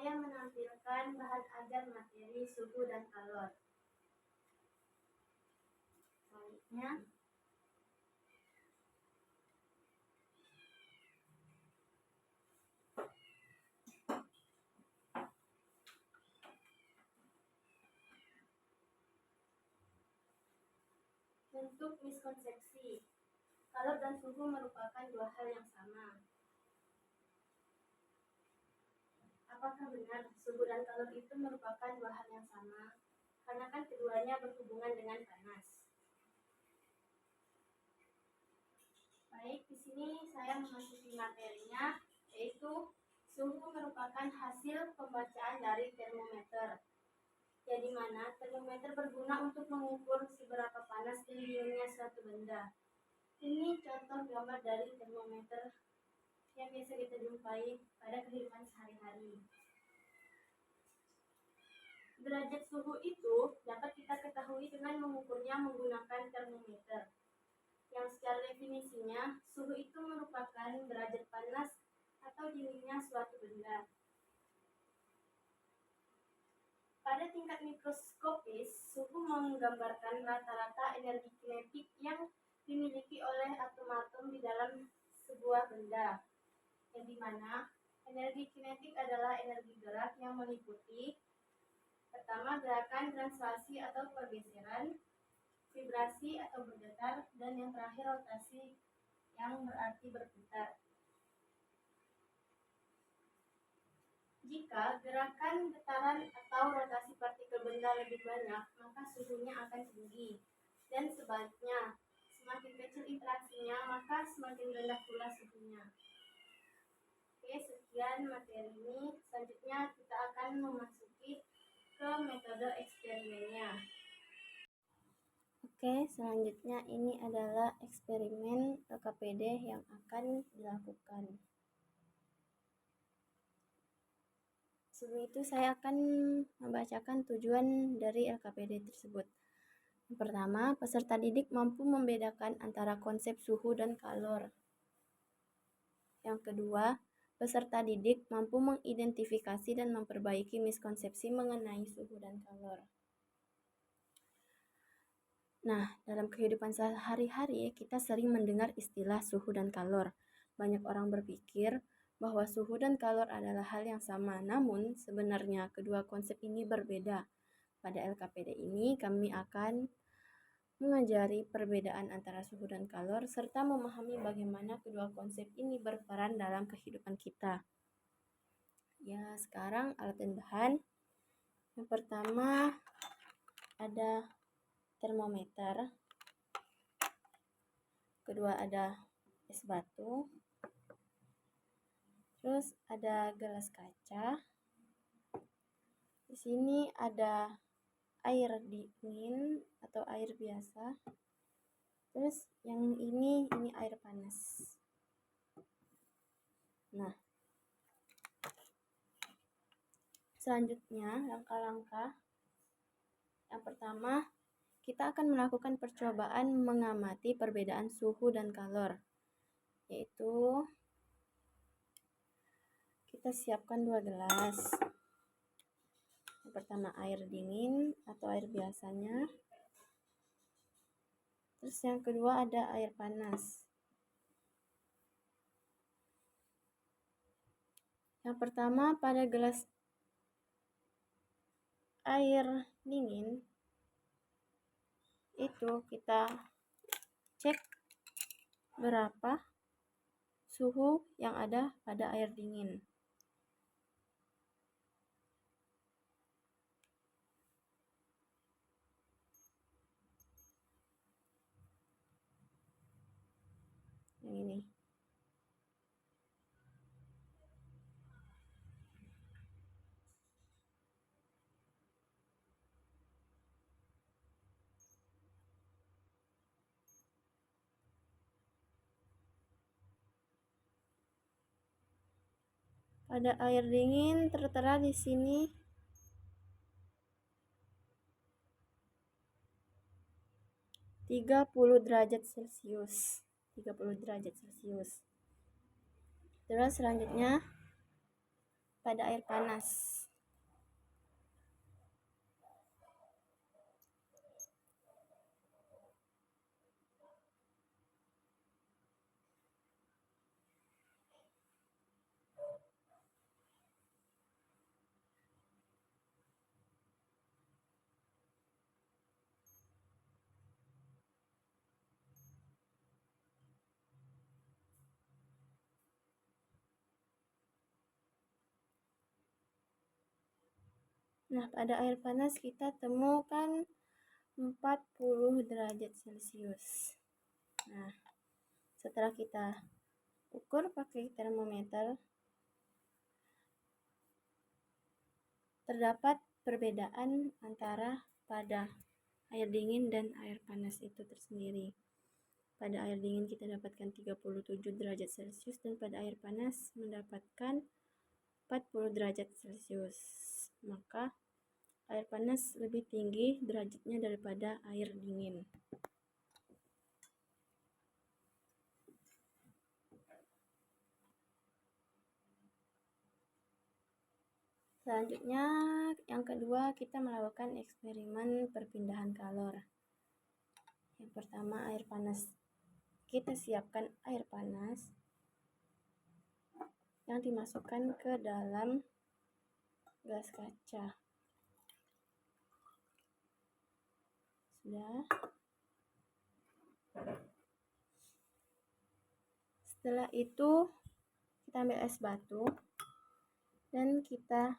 saya menampilkan bahan ajar materi suhu dan kalor. Selanjutnya, bentuk miskonsepsi. Kalor dan suhu merupakan dua hal yang sama. Apakah benar suhu dan kalor itu merupakan dua hal yang sama? Karena kan keduanya berhubungan dengan panas. Baik, di sini saya memasuki materinya, yaitu suhu merupakan hasil pembacaan dari termometer. Di mana termometer berguna untuk mengukur seberapa panas dan dinginnya suatu benda. Ini contoh gambar dari termometer yang biasa kita jumpai pada kehidupan sehari-hari. Derajat suhu itu dapat kita ketahui dengan mengukurnya menggunakan termometer. Yang secara definisinya, suhu itu merupakan derajat panas atau dinginnya suatu benda. Pada tingkat mikroskopis, suhu menggambarkan rata-rata energi kinetik yang dimiliki oleh atom-atom di dalam sebuah benda. Yang dimana energi kinetik adalah energi gerak yang meliputi pertama gerakan translasi atau pergeseran, vibrasi atau bergetar, dan yang terakhir rotasi yang berarti berputar. Jika gerakan, getaran, atau rotasi partikel benda lebih banyak, maka suhunya akan tinggi. Dan sebaliknya, semakin kecil interaksinya, maka semakin rendah pula suhunya. Oke, sekian materi ini. Selanjutnya kita akan memasuki ke metode eksperimennya. Oke, selanjutnya ini adalah eksperimen LKPD yang akan dilakukan. Sebelum itu saya akan membacakan tujuan dari LKPD tersebut. Yang pertama, peserta didik mampu membedakan antara konsep suhu dan kalor. Yang kedua, peserta didik mampu mengidentifikasi dan memperbaiki miskonsepsi mengenai suhu dan kalor. Nah, dalam kehidupan sehari-hari kita sering mendengar istilah suhu dan kalor. Banyak orang berpikir bahwa suhu dan kalor adalah hal yang sama, namun sebenarnya kedua konsep ini berbeda. Pada LKPD ini kami akan mengajari perbedaan antara suhu dan kalor, serta memahami bagaimana kedua konsep ini berperan dalam kehidupan kita. Ya, sekarang alat dan bahan. Yang pertama ada termometer. Kedua ada es batu. Terus ada gelas kaca. Di sini ada air dingin atau air biasa. Terus yang ini air panas. Nah, selanjutnya langkah-langkah. Yang pertama, kita akan melakukan percobaan mengamati perbedaan suhu dan kalor. Yaitu kita siapkan 2 gelas. Yang pertama air dingin atau air biasanya. Terus yang kedua ada air panas. Yang pertama pada gelas air dingin itu kita cek berapa suhu yang ada pada air dingin. Yang ini. Pada air dingin tertera di sini 30 derajat Celcius. 30 derajat Celcius. Terus selanjutnya pada air panas. Nah, pada air panas kita temukan 40 derajat Celcius. Nah, setelah kita ukur pakai termometer, terdapat perbedaan antara pada air dingin dan air panas itu tersendiri. Pada air dingin kita dapatkan 37 derajat Celcius dan pada air panas mendapatkan 40 derajat Celcius. Maka air panas lebih tinggi derajatnya daripada air dingin. Selanjutnya, yang kedua, kita melakukan eksperimen perpindahan kalor. Yang pertama, air panas. Kita siapkan air panas yang dimasukkan ke dalam gelas kaca. Sudah. Setelah itu, kita ambil es batu dan kita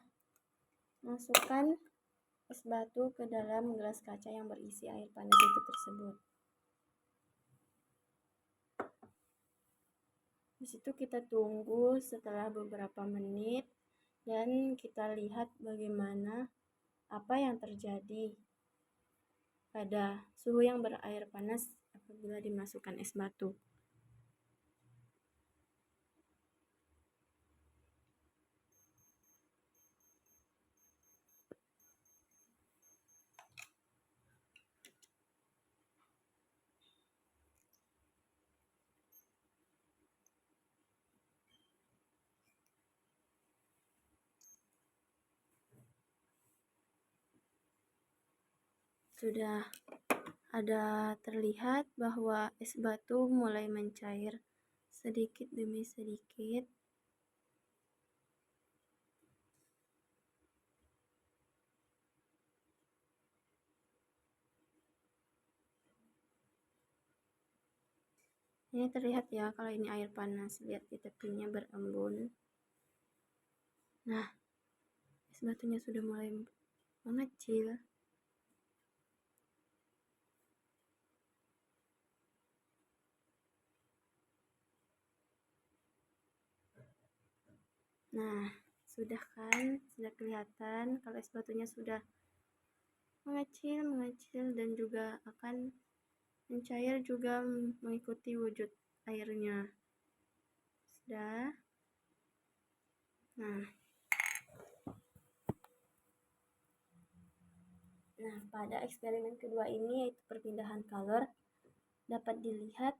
masukkan es batu ke dalam gelas kaca yang berisi air panas itu tersebut. Di situ kita tunggu setelah beberapa menit dan kita lihat bagaimana apa yang terjadi pada suhu yang berair panas apabila dimasukkan es batu. Sudah ada terlihat bahwa es batu mulai mencair sedikit demi sedikit. Ini terlihat ya kalau ini air panas, lihat di tepinya berembun. Nah, es batunya sudah mulai mengecil. Nah, sudah kan? Sudah kelihatan kalau es batunya sudah mengecil dan juga akan mencair juga mengikuti wujud airnya. Sudah. Nah, pada eksperimen kedua ini yaitu perpindahan kalor, dapat dilihat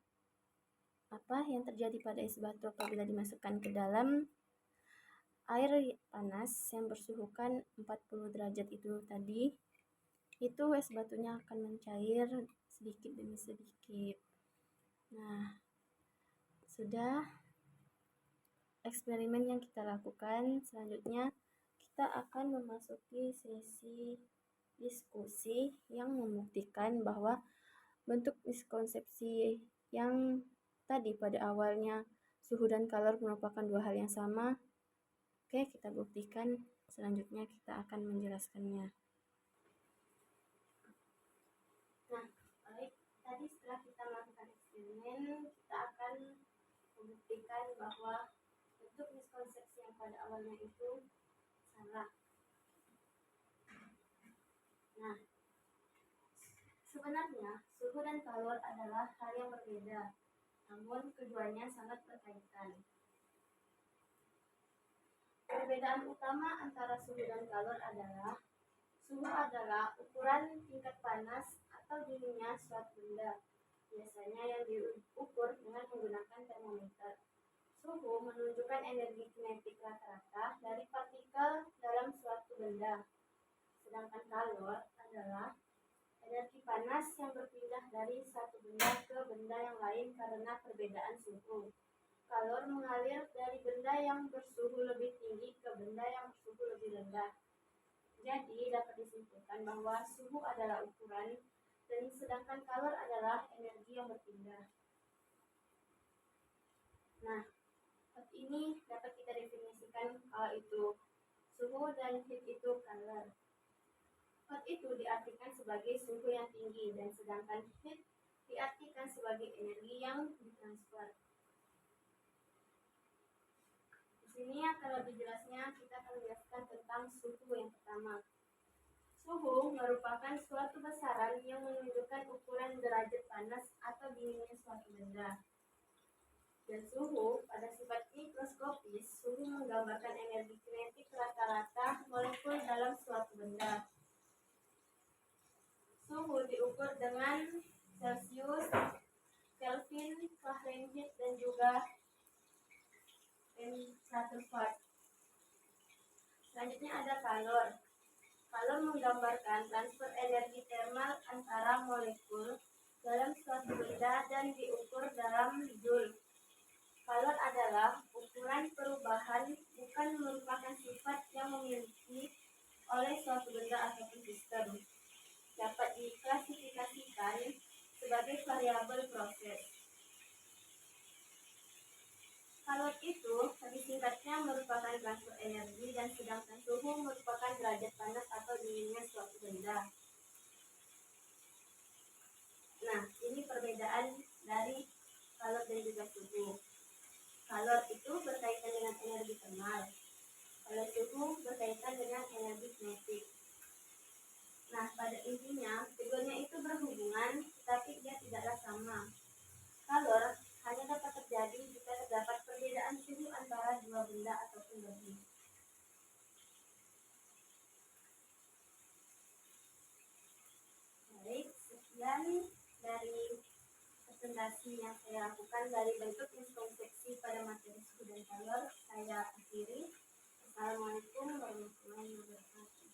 apa yang terjadi pada es batu apabila dimasukkan ke dalam air panas yang bersuhukan 40 derajat itu tadi. Itu es batunya akan mencair sedikit demi sedikit. Nah, sudah eksperimen yang kita lakukan. Selanjutnya kita akan memasuki sesi diskusi yang membuktikan bahwa bentuk miskonsepsi yang tadi pada awalnya suhu dan kalor merupakan dua hal yang sama. Oke, kita buktikan. Selanjutnya kita akan menjelaskannya. Nah, baik. Tadi setelah kita melakukan eksperimen, kita akan membuktikan bahwa bentuk miskonsepsi yang pada awalnya itu salah. Nah, sebenarnya suhu dan kalor adalah hal yang berbeda, namun keduanya sangat berkaitan. Perbedaan utama antara suhu dan kalor adalah suhu adalah ukuran tingkat panas atau dinginnya suatu benda, biasanya yang diukur dengan menggunakan termometer. Suhu menunjukkan energi kinetik rata-rata dari partikel dalam suatu benda, sedangkan kalor adalah energi panas yang berpindah dari satu benda ke benda yang lain karena perbedaan suhu. Kalor mengalir dari benda yang bersuhu lebih tinggi ke benda yang bersuhu lebih rendah. Jadi dapat disimpulkan bahwa suhu adalah ukuran dan sedangkan kalor adalah energi yang berpindah. Nah, ini dapat kita definisikan kalau itu suhu dan heat itu kalor. Hot itu diartikan sebagai suhu yang tinggi dan sedangkan heat diartikan sebagai energi yang ditransfer. Di sini akan lebih jelasnya kita akan menjelaskan tentang suhu yang pertama. Suhu merupakan suatu besaran yang menunjukkan ukuran derajat panas atau dinginnya suatu benda. Dan suhu pada sifat mikroskopis, suhu menggambarkan energi kinetik rata-rata molekul dalam suatu benda. Suhu diukur dengan Celcius, Kelvin, Fahrenheit, dan juga Rutherford. Selanjutnya ada kalor. Kalor menggambarkan transfer energi termal antara molekul dalam suatu benda dan diukur dalam joule. Kalor adalah ukuran perubahan, bukan merupakan sifat yang memiliki oleh suatu benda ataupun sistem. Dapat diklasifikasikan sebagai variabel proses. Kalor itu lebih singkatnya merupakan transfer energi dan sedangkan suhu merupakan derajat panas atau dinginnya suatu benda. Nah, ini perbedaan dari kalor dan juga suhu. Kalor itu berkaitan dengan energi termal. Kalau suhu berkaitan dengan energi kinetik. Nah, pada intinya, keduanya itu berhubungan, tetapi dia tidaklah sama. Kalor hanya dapat terjadi jika terdapat perbedaan suhu antara dua benda ataupun lebih. Baik, sekian dari presentasi yang saya lakukan dari bentuk introspeksi pada materi suhu dan kalor. Saya akhiri. Assalamualaikum warahmatullahi wabarakatuh.